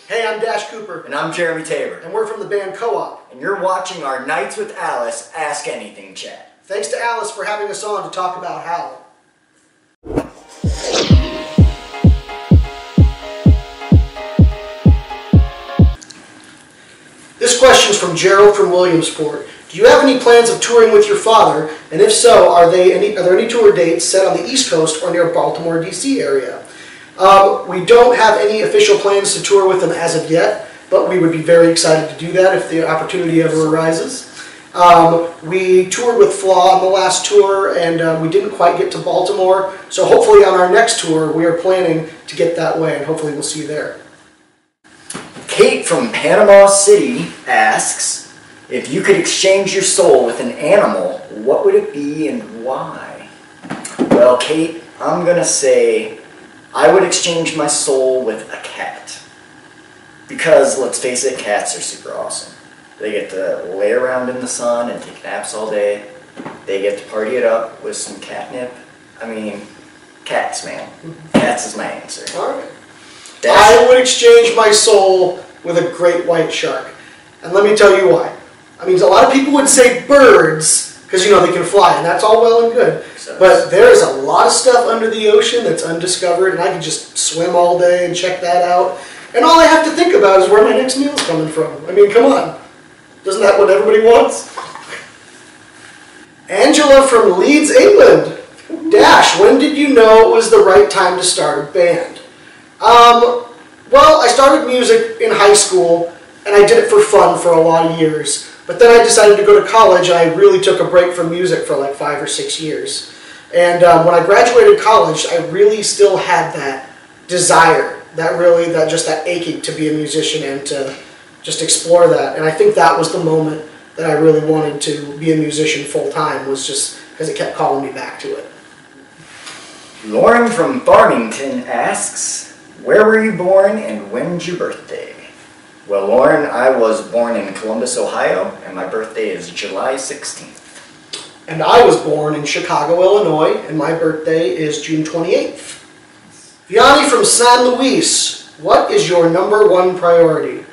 Hey, I'm Dash Cooper. And I'm Jeremy Tabor. And we're from the band Co-op. And you're watching our Nights with Alice Ask Anything Chat. Thanks to Alice for having us on to talk about Howl. This question's from Gerald from Williamsport. Do you have any plans of touring with your father? And if so, are there any tour dates set on the East Coast or near Baltimore, D.C. area? We don't have any official plans to tour with them as of yet, but we would be very excited to do that if the opportunity ever arises. We toured with Flaw on the last tour, and we didn't quite get to Baltimore, so hopefully on our next tour we are planning to get that way, and hopefully we'll see you there. Kate from Panama City asks, if you could exchange your soul with an animal, what would it be and why? Well, Kate, I'm going to say I would exchange my soul with a cat. Because, let's face it, cats are super awesome. They get to lay around in the sun and take naps all day. They get to party it up with some catnip. I mean, cats, man. Cats is my answer. Alright. I would exchange my soul with a great white shark. And let me tell you why. I mean, a lot of people would say birds, because, you know, they can fly, and that's all well and good. But there's a lot of stuff under the ocean that's undiscovered, and I can just swim all day and check that out. And all I have to think about is where my next meal's coming from. I mean, come on. Isn't that what everybody wants? Angela from Leeds, England. Dash, when did you know it was the right time to start a band? Well, I started music in high school, and I did it for fun for a lot of years. But then I decided to go to college, and I really took a break from music for like 5 or 6 years. And when I graduated college, I really still had that desire, that aching to be a musician and to just explore that. And I think that was the moment that I really wanted to be a musician full-time, was just because it kept calling me back to it. Lauren from Farmington asks, where were you born and when's your birthday? Well, Lauren, I was born in Columbus, Ohio, and my birthday is July 16th. And I was born in Chicago, Illinois, and my birthday is June 28th. Viana from San Luis, what is your #1 priority?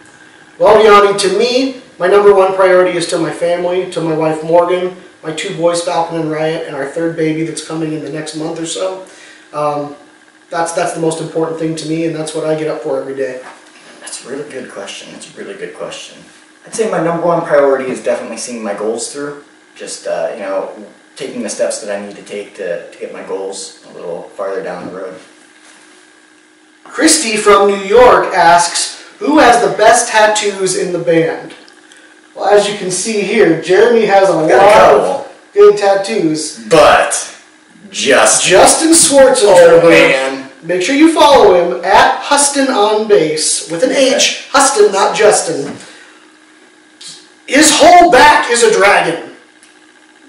Well, Viana, to me, my #1 priority is to my family, to my wife Morgan, my 2 boys, Falcon and Riot, and our 3rd baby that's coming in the next month or so. That's the most important thing to me, and that's what I get up for every day. That's a really good question. That's a really good question. I'd say my #1 priority is definitely seeing my goals through. Just, you know, taking the steps that I need to take to get my goals a little farther down the road. Christy from New York asks, who has the best tattoos in the band? Well, as you can see here, Jeremy has a lot of good tattoos. But Justin Schwarzenegger. Oh, man. Make sure you follow him at Huston on bass with an H. Huston, not Justin. His whole back is a dragon.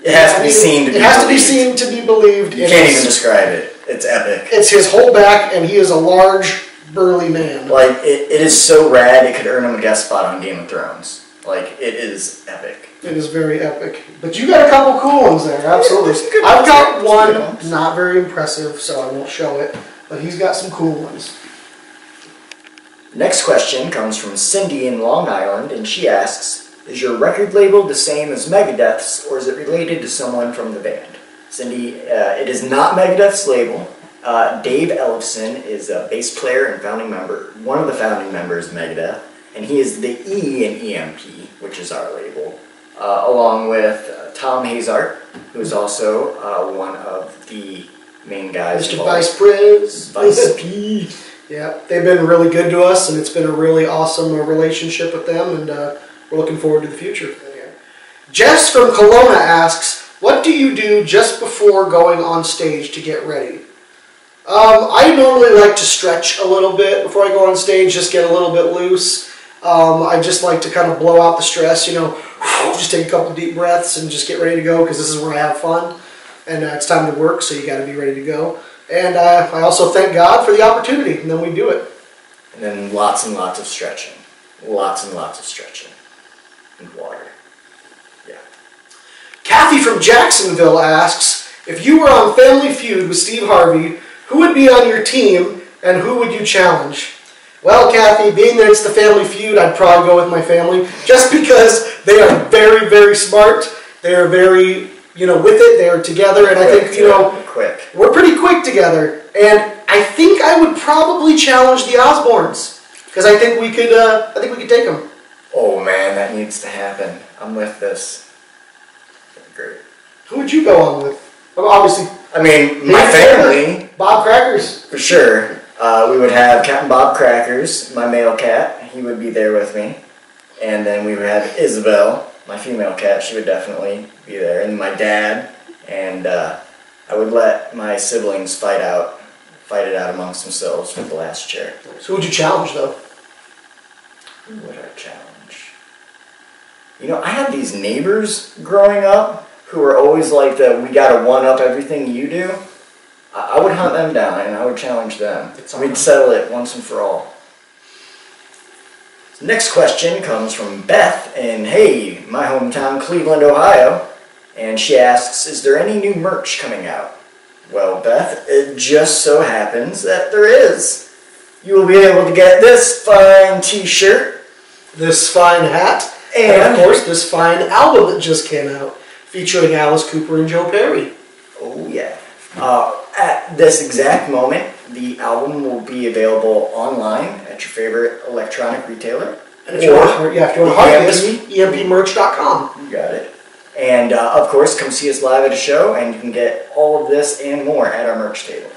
It has to be seen to be believed. It has to be seen to be believed. You can't even describe it. It's epic. It's his whole back, and he is a large, burly man. Like, it is so rad, it could earn him a guest spot on Game of Thrones. Like, it is epic. It is very epic. But you got a couple cool ones there, absolutely. Yeah, I've got one, not very impressive, so I won't show it. But he's got some cool ones. Next question comes from Cindy in Long Island, and she asks, is your record label the same as Megadeth's, or is it related to someone from the band? Cindy, it is not Megadeth's label. Dave Ellefson is a bass player and founding member, one of the founding members of Megadeth, and he is the E in EMP, which is our label, along with Tom Hazart, who is also one of the main guys. Mr. Vice Prez. Vice P. Yeah, they've been really good to us, and it's been a really awesome relationship with them, and we're looking forward to the future. Jess from Kelowna asks, what do you do just before going on stage to get ready? I normally like to stretch a little bit before I go on stage, just get a little bit loose. I just like to kind of blow out the stress, you know, just take a couple deep breaths and just get ready to go, because this is where I have fun. And it's time to work, so you got to be ready to go. And I also thank God for the opportunity, and then we do it. And then lots and lots of stretching. Lots and lots of stretching. And water. Yeah. Kathy from Jacksonville asks, if you were on Family Feud with Steve Harvey, who would be on your team and who would you challenge? Well, Kathy, being that it's the family feud, I'd probably go with my family, just because they are very, very smart. They are very, with it. They are together, and I think, quick. We're pretty quick together. And I think I would probably challenge the Osbournes, because I think we could take them. Oh man, that needs to happen. I'm with this. Great. Who would you go on with? Well, obviously, I mean, my family. Bob Crackers. For sure. We would have Captain Bob Crackers, my male cat. He would be there with me. And then we would have Isabel, my female cat. She would definitely be there. And my dad. And I would let my siblings fight it out amongst themselves for the last chair. So who would you challenge, though? Who would I challenge? I had these neighbors growing up who were always like we gotta one-up everything you do. I would hunt them down and I would challenge them. We'd settle it once and for all. Next question comes from Beth in, my hometown, Cleveland, Ohio. And she asks, is there any new merch coming out? Well, Beth, it just so happens that there is. You will be able to get this fine t-shirt, this fine hat, and of course this fine album that just came out, featuring Alice Cooper and Joe Perry. Oh yeah. At this exact moment, the album will be available online at your favorite electronic retailer. And if you want to hard empmerch.com. You got it. And of course, come see us live at a show, and you can get all of this and more at our merch table.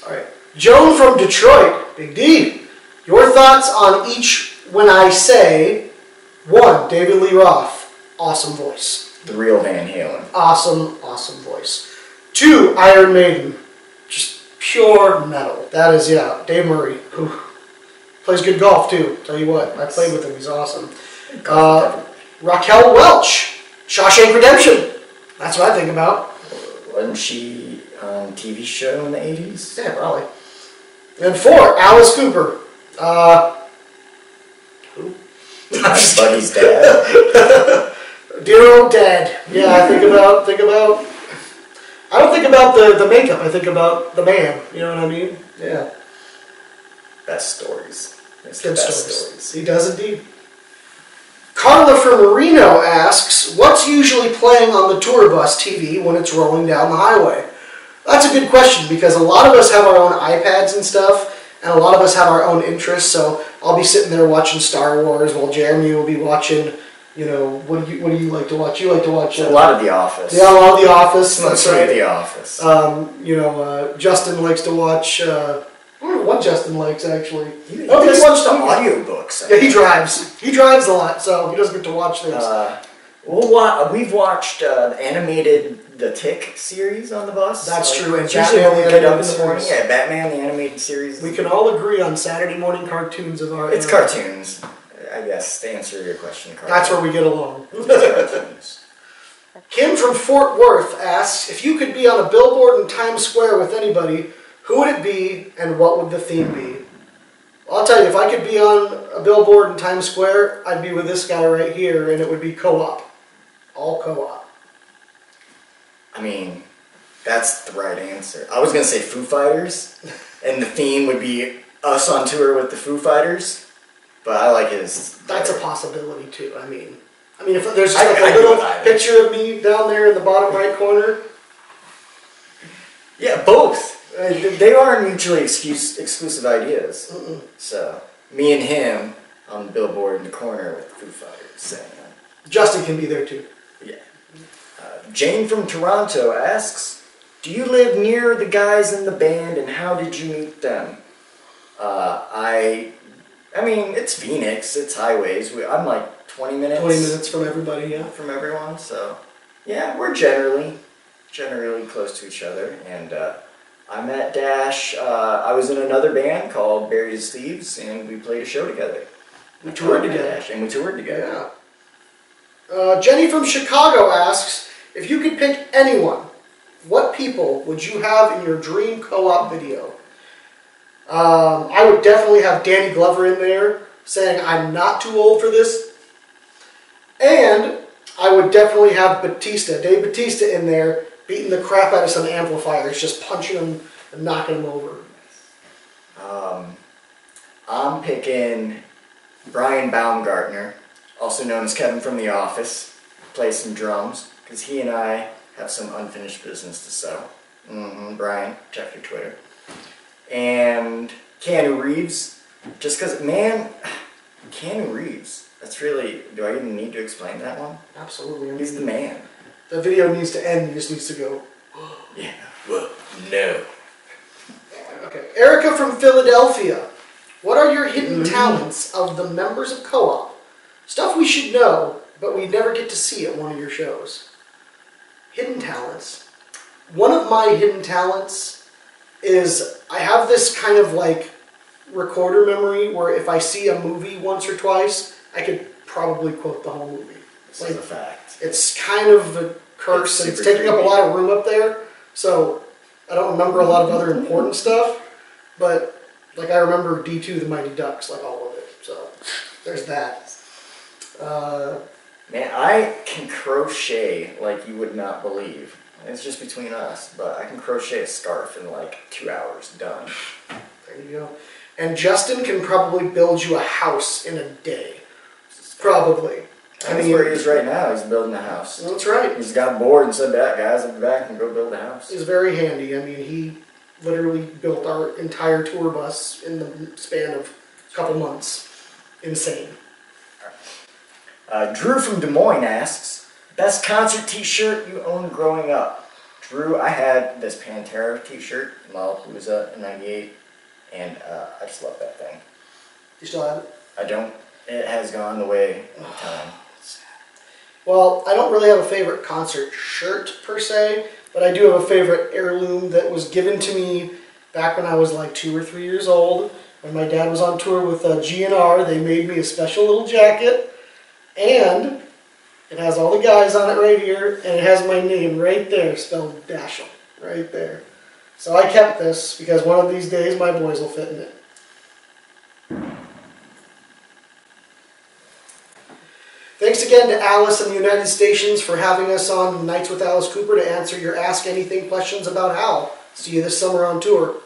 All right. Joan from Detroit, Big D. Your thoughts on each when I say 1, David Lee Roth, awesome voice. The real Van Halen. Awesome, awesome voice. 2, Iron Maiden, just pure metal. That is, Dave Murray, who plays good golf too. Tell you what, I played with him, he's awesome. Raquel Welch, Shawshank Redemption. That's what I think about. Wasn't she on a TV show in the 80s? Yeah, probably. And 4, Alice Cooper. Who? My buddy's dad. Dear old dad. Yeah, I think about. I don't think about the makeup. I think about the man. You know what I mean? Yeah. Best stories. It's Good the best stories. He does indeed. Carla from Marino asks, what's usually playing on the tour bus TV when it's rolling down the highway? That's a good question, because a lot of us have our own iPads and stuff, and a lot of us have our own interests, so I'll be sitting there watching Star Wars while Jeremy will be watching, what do you like to watch? You like to watch... a lot of The Office. Yeah, a lot of The Office. That's right. The Office. Justin likes to watch... I don't know what Justin likes, actually. He watched the audiobooks. Yeah, he drives. He drives a lot, so he doesn't get to watch things. We've watched the animated The Tick series on the bus. That's true. And usually when we get up in the morning. series. Yeah, Batman, the animated series. We can all agree on Saturday morning cartoons of our... It's cartoons. I guess, to answer your question. That's where we get along. It's cartoons. Kim from Fort Worth asks, if you could be on a billboard in Times Square with anybody, who would it be and what would the theme be? Well, I'll tell you, if I could be on a billboard in Times Square, I'd be with this guy right here, and it would be co-op. All co-op. I mean, that's the right answer. I was going to say Foo Fighters, and the theme would be us on tour with the Foo Fighters, but I like his... That's a possibility, too. I mean, if there's just like a little picture of me down there in the bottom right corner. Yeah, both. They aren't mutually exclusive ideas. So, me and him on the billboard in the corner with Foo Fighters saying that. Justin can be there too. Yeah. Jane from Toronto asks, do you live near the guys in the band and how did you meet them? I mean, it's Phoenix, it's highways. I'm like 20 minutes. 20 minutes from everybody, yeah. From everyone, so yeah, we're generally close to each other. And I met Dash. I was in another band called Buried as Thieves, and we played a show together. We toured together. And we toured together. Yeah. Jenny from Chicago asks, if you could pick anyone, what people would you have in your dream co-op video? I would definitely have Danny Glover in there, saying I'm not too old for this. And I would definitely have Dave Bautista in there, beating the crap out of some amplifiers, just punching them and knocking them over. I'm picking Brian Baumgartner, also known as Kevin from The Office, play some drums, because he and I have some unfinished business to settle. Brian, check your Twitter. And Keanu Reeves, just because, man, Keanu Reeves, that's really, do I even need to explain that one? Absolutely. I mean, he's the man. The video needs to end, he just needs to go, yeah, well, no. Okay, Erica from Philadelphia. What are your hidden talents of the members of Co-op? Stuff we should know, but we never get to see at one of your shows. Hidden talents. One of my hidden talents is I have this kind of like recorder memory where if I see a movie once or twice, I could probably quote the whole movie. This is a fact. It's kind of a curse, and it's taking up a lot of room up there, so I don't remember a lot of other important stuff, but like I remember D2 The Mighty Ducks, like all of it, so there's that. Man, I can crochet like you would not believe. It's just between us, but I can crochet a scarf in like 2 hours, done. There you go. And Justin can probably build you a house in a day. Probably. That's where he is right now. He's building a house. That's right. He's got bored and said, "That guys, I'll be back and go build a house." He's very handy. I mean, he literally built our entire tour bus in the span of a couple months. Insane. Drew from Des Moines asks, best concert t-shirt you owned growing up? Drew, I had this Pantera t-shirt, Lollapalooza in '98, and I just love that thing. You still have it? I don't. It has gone the way of time. Well, I don't really have a favorite concert shirt per se, but I do have a favorite heirloom that was given to me back when I was like 2 or 3 years old. When my dad was on tour with GNR, they made me a special little jacket, and it has all the guys on it right here, and it has my name right there, spelled Dashel, right there. So I kept this because one of these days my boys will fit in it. Thanks again to Alice and the United Stations for having us on Nights with Alice Cooper to answer your Ask Anything questions about Hal. See you this summer on tour.